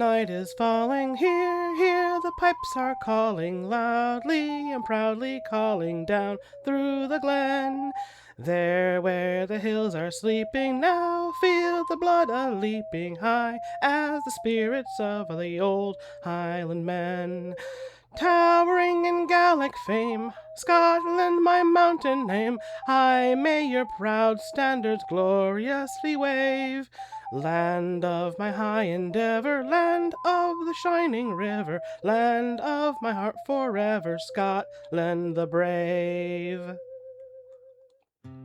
night is falling, hear, hear, the pipes are calling loudly and proudly, calling down through the glen. There where the hills are sleeping now, feel the blood a-leaping high as the spirits of the old Highland men. Towering in Gallic fame, Scotland my mountain name, high may your proud standards gloriously wave. Land of my high endeavor, land of the shining river, land of my heart forever, Scotland the brave.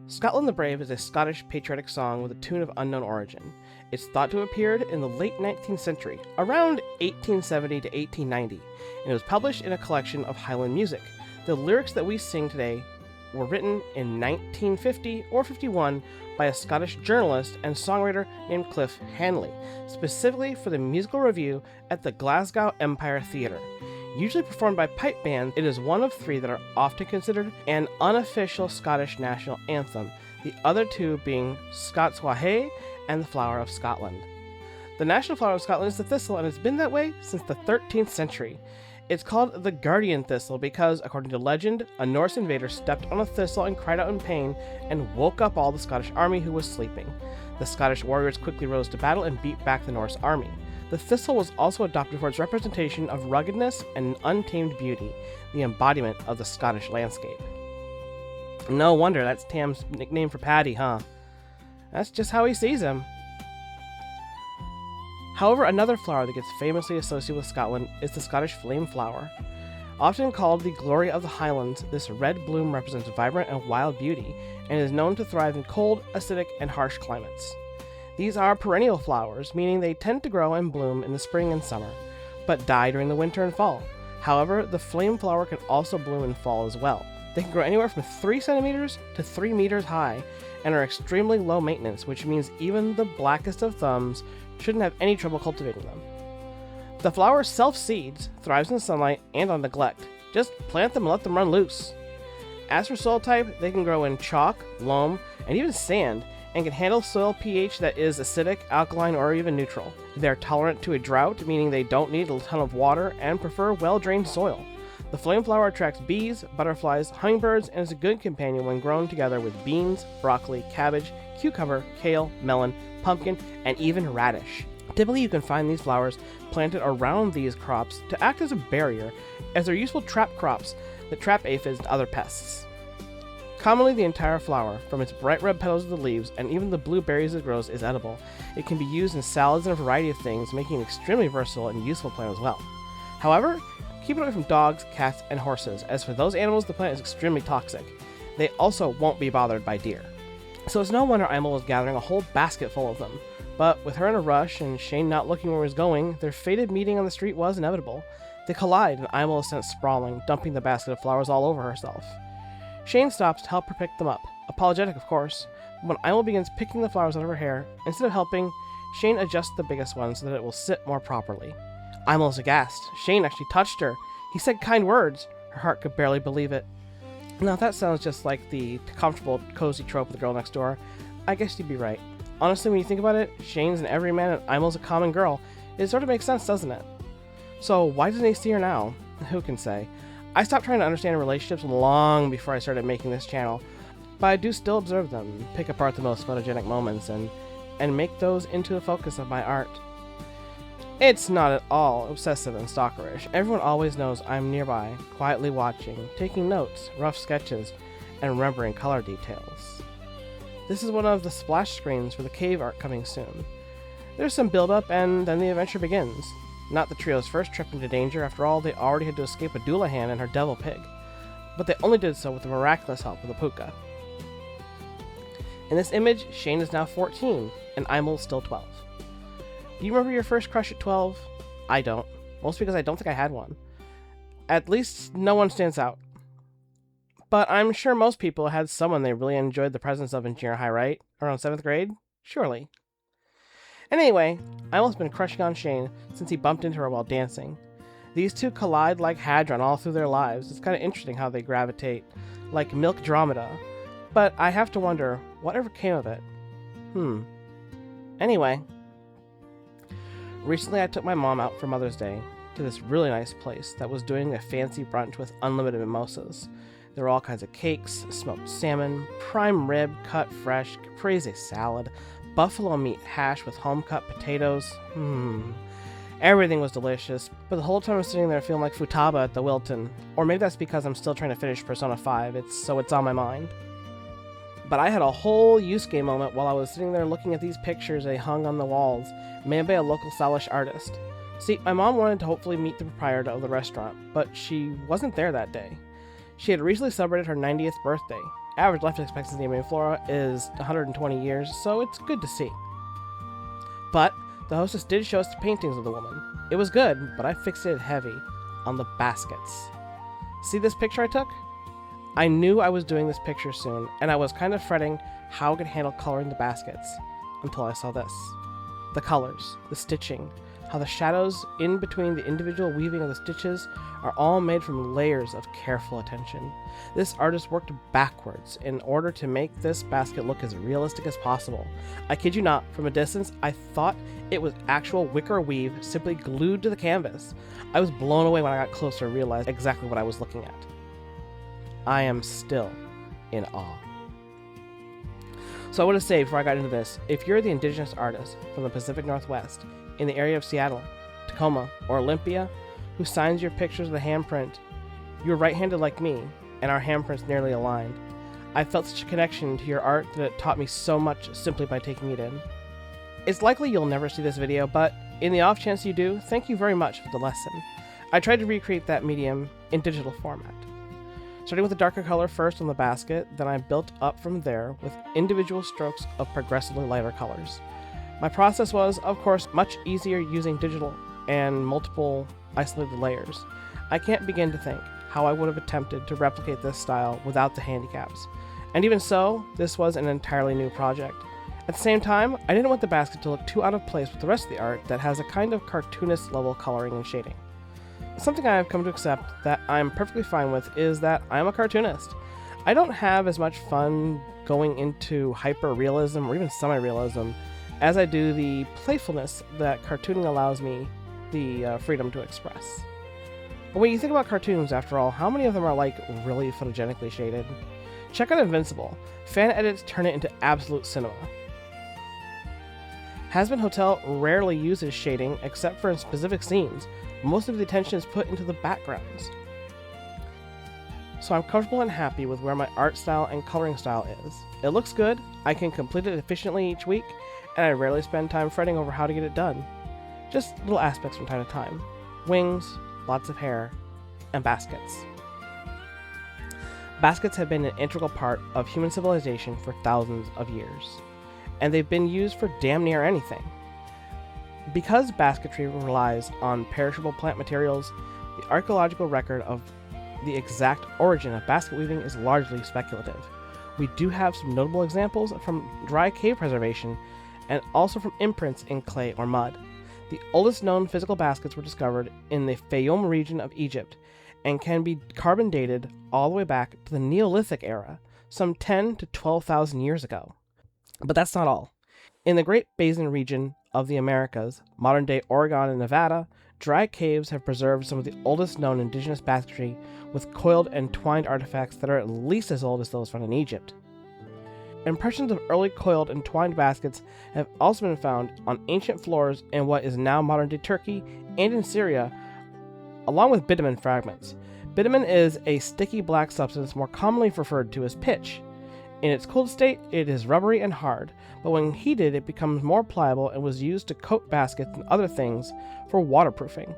Scotland the Brave is a Scottish patriotic song with a tune of unknown origin. It's thought to have appeared in the late 19th century, around 1870 to 1890, and it was published in a collection of Highland music. The lyrics that we sing today were written in 1950 or 51 by a Scottish journalist and songwriter named Cliff Hanley, specifically for the musical review at the Glasgow Empire Theatre. Usually performed by pipe bands, it is one of three that are often considered an unofficial Scottish national anthem, the other two being Scots Wha Hae and the Flower of Scotland. The national flower of Scotland is the thistle, and it's been that way since the 13th century. It's called the guardian thistle because, according to legend, a Norse invader stepped on a thistle and cried out in pain and woke up all the Scottish army who was sleeping. The Scottish warriors quickly rose to battle and beat back the Norse army. The thistle was also adopted for its representation of ruggedness and untamed beauty, the embodiment of the Scottish landscape. No wonder that's Tam's nickname for Paddy, huh? That's just how he sees him. However, another flower that gets famously associated with Scotland is the Scottish flame flower. Often called the glory of the Highlands, this red bloom represents vibrant and wild beauty, and is known to thrive in cold, acidic, and harsh climates. These are perennial flowers, meaning they tend to grow and bloom in the spring and summer, but die during the winter and fall. However, the flame flower can also bloom in fall as well. They can grow anywhere from 3 centimeters to 3 meters high, and are extremely low maintenance, which means even the blackest of thumbs shouldn't have any trouble cultivating them. The flower self-seeds, thrives in sunlight and on neglect. Just plant them and let them run loose. As for soil type, they can grow in chalk, loam, and even sand, and can handle soil pH that is acidic, alkaline, or even neutral. They are tolerant to a drought, meaning they don't need a ton of water and prefer well-drained soil. The flame flower attracts bees, butterflies, hummingbirds, and is a good companion when grown together with beans, broccoli, cabbage, cucumber, kale, melon, pumpkin, and even radish. Typically, you can find these flowers planted around these crops to act as a barrier, as they're useful trap crops that trap aphids and other pests. Commonly, the entire flower, from its bright red petals to the leaves, and even the blue berries it grows, is edible. It can be used in salads and a variety of things, making it an extremely versatile and useful plant as well. However, keep it away from dogs, cats, and horses, as for those animals, the plant is extremely toxic. They also won't be bothered by deer. So it's no wonder Imel was gathering a whole basket full of them. But with her in a rush, and Shane not looking where he was going, their fated meeting on the street was inevitable. They collide, and Imel is sent sprawling, dumping the basket of flowers all over herself. Shane stops to help her pick them up, apologetic of course, but when Imel begins picking the flowers out of her hair, instead of helping, Shane adjusts the biggest one so that it will sit more properly. Imel is aghast. Shane actually touched her. He said kind words. Her heart could barely believe it. Now that sounds just like the comfortable, cozy trope of the girl next door. I guess you'd be right. Honestly, when you think about it, Shane's an everyman and Imel's a common girl. It sort of makes sense, doesn't it? So why doesn't he see her now? Who can say? I stopped trying to understand relationships long before I started making this channel, but I do still observe them, pick apart the most photogenic moments, and make those into the focus of my art. It's not at all obsessive and stalkerish. Everyone always knows I'm nearby, quietly watching, taking notes, rough sketches, and remembering color details. This is one of the splash screens for the cave art coming soon. There's some build-up, and then the adventure begins. Not the trio's first trip into danger, after all, they already had to escape a Doulahan and her devil pig. But they only did so with the miraculous help of the puka. In this image, Shane is now 14, and Imel still 12. Do you remember your first crush at 12? I don't. Mostly because I don't think I had one. At least, no one stands out. But I'm sure most people had someone they really enjoyed the presence of in junior high, right? Around 7th grade? Surely. Anyway, Imel's been crushing on Shane since he bumped into her while dancing. These two collide like Hadron all through their lives. It's kind of interesting how they gravitate, like milk dromeda. But I have to wonder, whatever came of it? Anyway. Recently, I took my mom out for Mother's Day to this really nice place that was doing a fancy brunch with unlimited mimosas. There were all kinds of cakes, smoked salmon, prime rib cut fresh, caprese salad, buffalo meat hash with home-cut potatoes. Everything was delicious, but the whole time I was sitting there feeling like Futaba at the Wilton. Or maybe that's because I'm still trying to finish Persona 5, so it's on my mind. But I had a whole Yusuke moment while I was sitting there looking at these pictures they hung on the walls, made by a local stylish artist. See, my mom wanted to hopefully meet the proprietor of the restaurant, but she wasn't there that day. She had recently celebrated her 90th birthday. Average life expectancy in Flora is 120 years, so it's good to see. But the hostess did show us the paintings of the woman. It was good, but I fixated heavy on the baskets. See this picture I took? I knew I was doing this picture soon, and I was kind of fretting how I could handle coloring the baskets, until I saw this. The colors, the stitching, how the shadows in between the individual weaving of the stitches are all made from layers of careful attention. This artist worked backwards in order to make this basket look as realistic as possible. I kid you not, from a distance, I thought it was actual wicker weave simply glued to the canvas. I was blown away when I got closer and realized exactly what I was looking at. I am still in awe. So I want to say before I got into this, if you're the indigenous artist from the Pacific Northwest, in the area of Seattle, Tacoma, or Olympia, who signs your pictures with a handprint, you're right-handed like me, and our handprints nearly aligned. I felt such a connection to your art that it taught me so much simply by taking it in. It's likely you'll never see this video, but in the off chance you do, thank you very much for the lesson. I tried to recreate that medium in digital format. Starting with a darker color first on the basket, then I built up from there with individual strokes of progressively lighter colors. My process was, of course, much easier using digital and multiple isolated layers. I can't begin to think how I would have attempted to replicate this style without the handicaps. And even so, this was an entirely new project. At the same time, I didn't want the basket to look too out of place with the rest of the art that has a kind of cartoonist level coloring and shading. Something I have come to accept that I'm perfectly fine with is that I'm a cartoonist. I don't have as much fun going into hyper-realism or even semi-realism as I do the playfulness that cartooning allows me the freedom to express. But when you think about cartoons, after all, how many of them are like really photogenically shaded? Check out Invincible. Fan edits turn it into absolute cinema. Hazbin Hotel rarely uses shading except for in specific scenes. Most of the attention is put into the backgrounds. So I'm comfortable and happy with where my art style and coloring style is. It looks good, I can complete it efficiently each week, and I rarely spend time fretting over how to get it done. Just little aspects from time to time. Wings, lots of hair, and baskets. Baskets have been an integral part of human civilization for thousands of years, and they've been used for damn near anything. Because basketry relies on perishable plant materials, the archaeological record of the exact origin of basket weaving is largely speculative. We do have some notable examples from dry cave preservation and also from imprints in clay or mud. The oldest known physical baskets were discovered in the Fayum region of Egypt and can be carbon dated all the way back to the Neolithic era, some 10 to 12,000 years ago. But that's not all. In the Great Basin region of the Americas, modern-day Oregon and Nevada, dry caves have preserved some of the oldest known indigenous basketry with coiled and twined artifacts that are at least as old as those found in Egypt. Impressions of early coiled and twined baskets have also been found on ancient floors in what is now modern-day Turkey and in Syria, along with bitumen fragments. Bitumen is a sticky black substance more commonly referred to as pitch. In its cold state, it is rubbery and hard, but when heated, it becomes more pliable and was used to coat baskets and other things for waterproofing.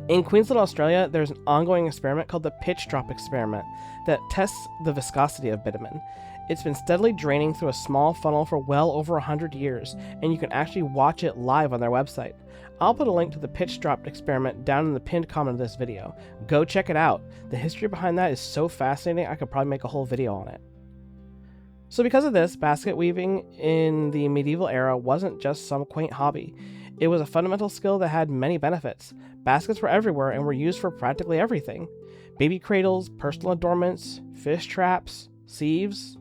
In Queensland, Australia, there's an ongoing experiment called the pitch drop experiment that tests the viscosity of bitumen. It's been steadily draining through a small funnel for well over 100 years, and you can actually watch it live on their website. I'll put a link to the pitch drop experiment down in the pinned comment of this video. Go check it out. The history behind that is so fascinating, I could probably make a whole video on it. So because of this, basket weaving in the medieval era wasn't just some quaint hobby. It was a fundamental skill that had many benefits. Baskets were everywhere and were used for practically everything. Baby cradles, personal adornments, fish traps, sieves,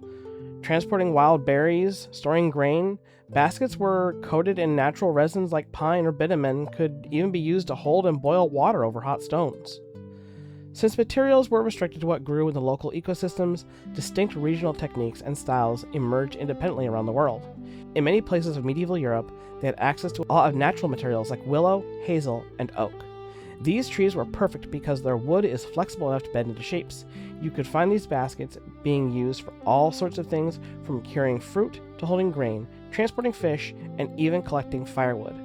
transporting wild berries, storing grain. Baskets were coated in natural resins like pine or bitumen, could even be used to hold and boil water over hot stones. Since materials were restricted to what grew in the local ecosystems, distinct regional techniques and styles emerged independently around the world. In many places of medieval Europe, they had access to a lot of natural materials like willow, hazel, and oak. These trees were perfect because their wood is flexible enough to bend into shapes. You could find these baskets being used for all sorts of things, from carrying fruit to holding grain, transporting fish, and even collecting firewood.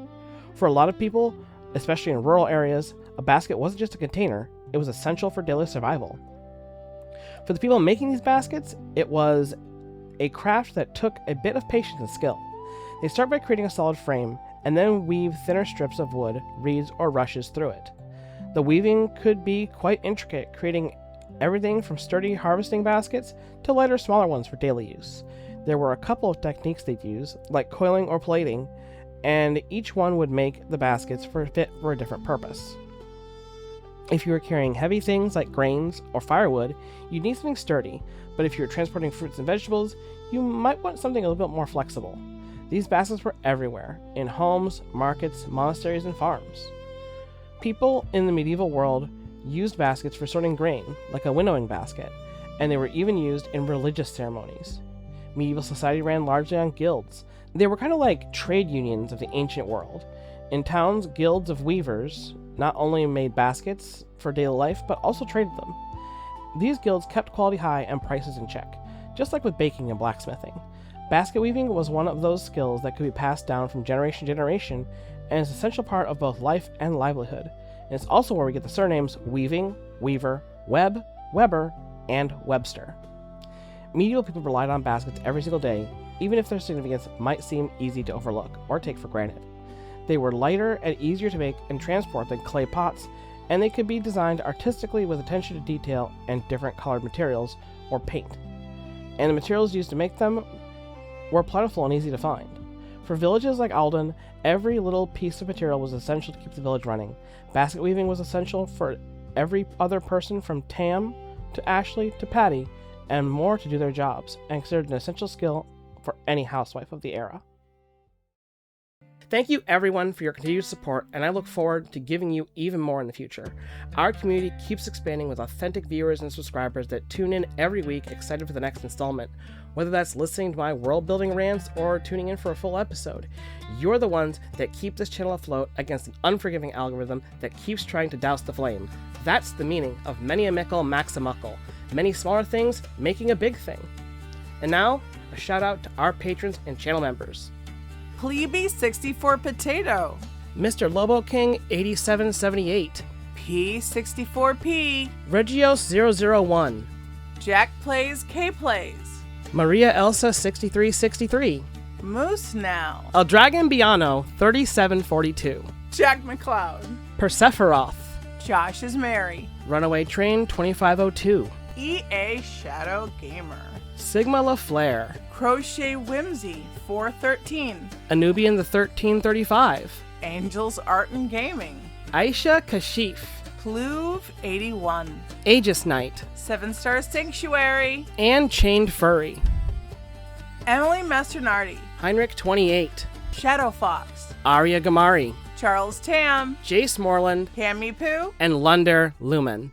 For a lot of people, especially in rural areas, a basket wasn't just a container, it was essential for daily survival. For the people making these baskets, it was a craft that took a bit of patience and skill. They start by creating a solid frame, and then weave thinner strips of wood, reeds, or rushes through it. The weaving could be quite intricate, creating everything from sturdy harvesting baskets to lighter, smaller ones for daily use. There were a couple of techniques they'd use, like coiling or plating, and each one would make the baskets fit for a different purpose. If you were carrying heavy things like grains or firewood, you'd need something sturdy, but if you were transporting fruits and vegetables, you might want something a little bit more flexible. These baskets were everywhere, in homes, markets, monasteries, and farms. People in the medieval world used baskets for sorting grain, like a winnowing basket, and they were even used in religious ceremonies. Medieval society ran largely on guilds. They were kind of like trade unions of the ancient world. In towns, guilds of weavers not only made baskets for daily life, but also traded them. These guilds kept quality high and prices in check, just like with baking and blacksmithing. Basket weaving was one of those skills that could be passed down from generation to generation, and is an essential part of both life and livelihood. And it's also where we get the surnames Weaving, Weaver, Webb, Weber, and Webster. Medieval people relied on baskets every single day, even if their significance might seem easy to overlook or take for granted. They were lighter and easier to make and transport than clay pots, and they could be designed artistically with attention to detail and different colored materials or paint. And the materials used to make them were plentiful and easy to find. For villages like Alden, every little piece of material was essential to keep the village running. Basket weaving was essential for every other person from Tam to Ashley to Patty, and more to do their jobs, and considered an essential skill for any housewife of the era. Thank you everyone for your continued support, and I look forward to giving you even more in the future. Our community keeps expanding with authentic viewers and subscribers that tune in every week excited for the next installment. Whether that's listening to my world building rants or tuning in for a full episode, you're the ones that keep this channel afloat against an unforgiving algorithm that keeps trying to douse the flame. That's the meaning of many a mickle max a muckle, many smaller things making a big thing. And now, a shout out to our patrons and channel members. Plebe 64 Potato, Mr. Lobo King 8778, P64P, Regios 001, Jack Plays K Plays, Maria Elsa 6363, Moose Now, El Dragon Biano 3742, Jack McLeod, Persephoroth, Josh is Mary, Runaway Train 2502, EA Shadow Gamer, Sigma LaFlare, Crochet Whimsy 413, Anubian the 1335, Angels Art and Gaming, Aisha Kashif, Pluve 81, Aegis Knight, 7-Star Sanctuary, and Chained Furry, Emily Masternardi, Heinrich 28, Shadow Fox, Arya Gamari, Charles Tam, Jace Moreland, Hammy Poo, and Lunder Lumen.